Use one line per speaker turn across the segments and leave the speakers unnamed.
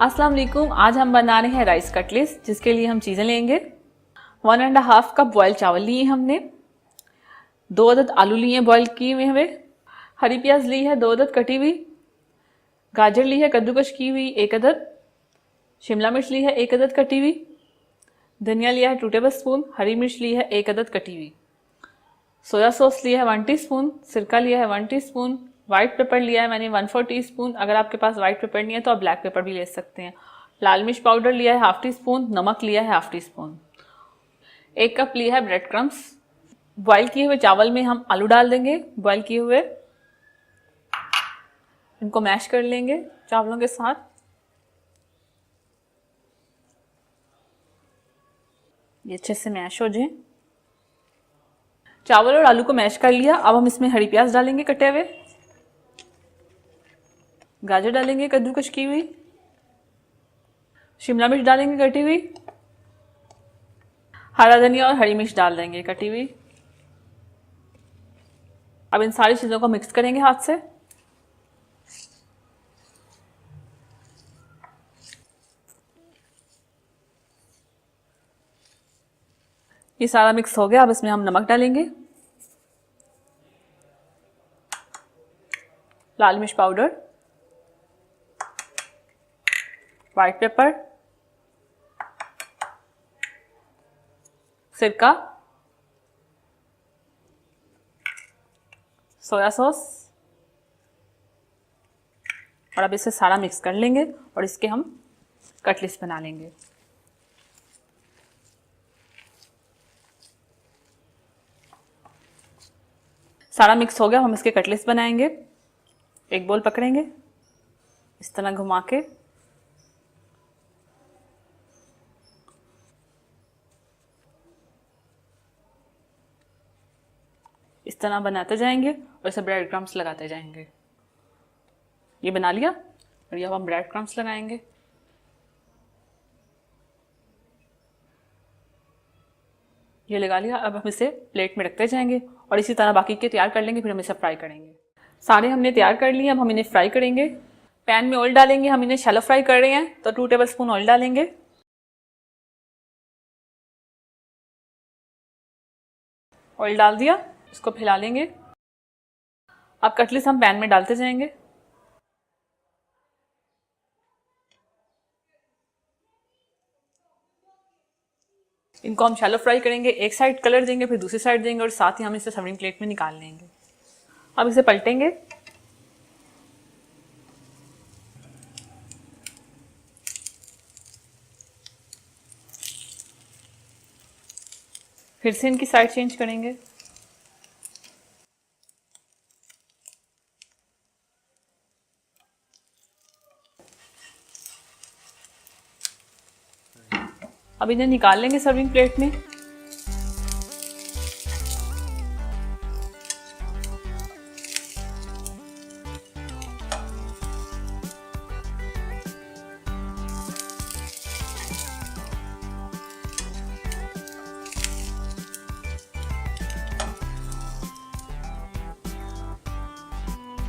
अस्सलाम वालेकुम। आज हम बना रहे हैं राइस कटलेट्स, जिसके लिए हम चीज़ें लेंगे। 1.5 कप बॉयल चावल लिए हमने, 2 अदद आलू लिए बॉयल किए हुए, हरी प्याज ली है 2 अदद कटी हुई, गाजर ली है कद्दूकश की हुई 1 अदद, शिमला मिर्च ली है 1 अदद कटी हुई, धनिया लिया है 2 टेबल स्पून, हरी मिर्च ली है 1 अदद कटी हुई, सोया सॉस लिया है 1 टीस्पून, सिरका लिया है 1 टीस्पून, व्हाइट पेपर लिया है मैंने 1/4 टीस्पून। अगर आपके पास व्हाइट पेपर नहीं है तो आप ब्लैक पेपर भी ले सकते हैं। लाल मिर्च पाउडर लिया है 1/2 टीस्पून, नमक लिया है 1/2 टीस्पून। 1 कप लिया है ब्रेड क्रम्स। बॉयल किए हुए चावल में हम आलू डाल देंगे बॉयल किए हुए, इनको मैश कर लेंगे चावलों के साथ। ये अच्छे से मैश हो जाए। चावल और आलू को मैश कर लिया। अब हम इसमें हरी प्याज डालेंगे कटे हुए, गाजर डालेंगे कद्दूकश की हुई, शिमला मिर्च डालेंगे कटी हुई, हरा धनिया और हरी मिर्च डाल देंगे कटी हुई। अब इन सारी चीजों को मिक्स करेंगे हाथ से। ये सारा मिक्स हो गया। अब इसमें हम नमक डालेंगे, लाल मिर्च पाउडर, व्हाइट पेपर, सिरका, सोया सॉस, और अब इसे सारा मिक्स कर लेंगे और इसके हम कटलेट्स बना लेंगे। सारा मिक्स हो गया। हम इसके कटलेट्स बनाएंगे। एक बोल पकड़ेंगे, इस तरह घुमा के इस तरह बनाते जाएंगे और इसे ब्रेड क्रम्स लगाते जाएंगे। ये बना लिया और अब हम ब्रेड क्रम्स लगाएंगे। ये लगा लिया। अब हम इसे प्लेट में रखते जाएंगे और इसी तरह बाकी के तैयार कर लेंगे, फिर हम इसे फ्राई करेंगे। सारे हमने तैयार कर लिए। अब हम इन्हें फ्राई करेंगे। पैन में ऑयल डालेंगे। हम इन्हें शैलो फ्राई कर रहे हैं तो 2 टेबल स्पून ऑयल डालेंगे। ऑयल डाल दिया, इसको फैला लेंगे। अब कटलेट्स हम पैन में डालते जाएंगे। इनको हम शैलो फ्राई करेंगे। एक साइड कलर देंगे, फिर दूसरी साइड देंगे और साथ ही हम इसे सर्विंग प्लेट में निकाल लेंगे। अब इसे पलटेंगे। फिर से इनकी साइड चेंज करेंगे। अब इन्हें निकाल लेंगे सर्विंग प्लेट में।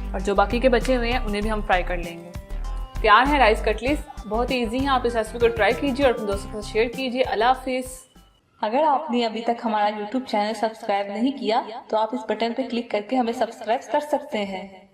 और जो बाकी के बचे हुए हैं उन्हें भी हम फ्राई कर लेंगे। तैयार है राइस कटलेट्स। बहुत ही इजी है। आप इस रेसिपी को ट्राई कीजिए और अपने दोस्तों के साथ शेयर कीजिए। अल्लाह हाफिज़।
अगर आपने अभी तक हमारा YouTube चैनल सब्सक्राइब नहीं किया तो आप इस बटन पर क्लिक करके हमें सब्सक्राइब कर सकते हैं।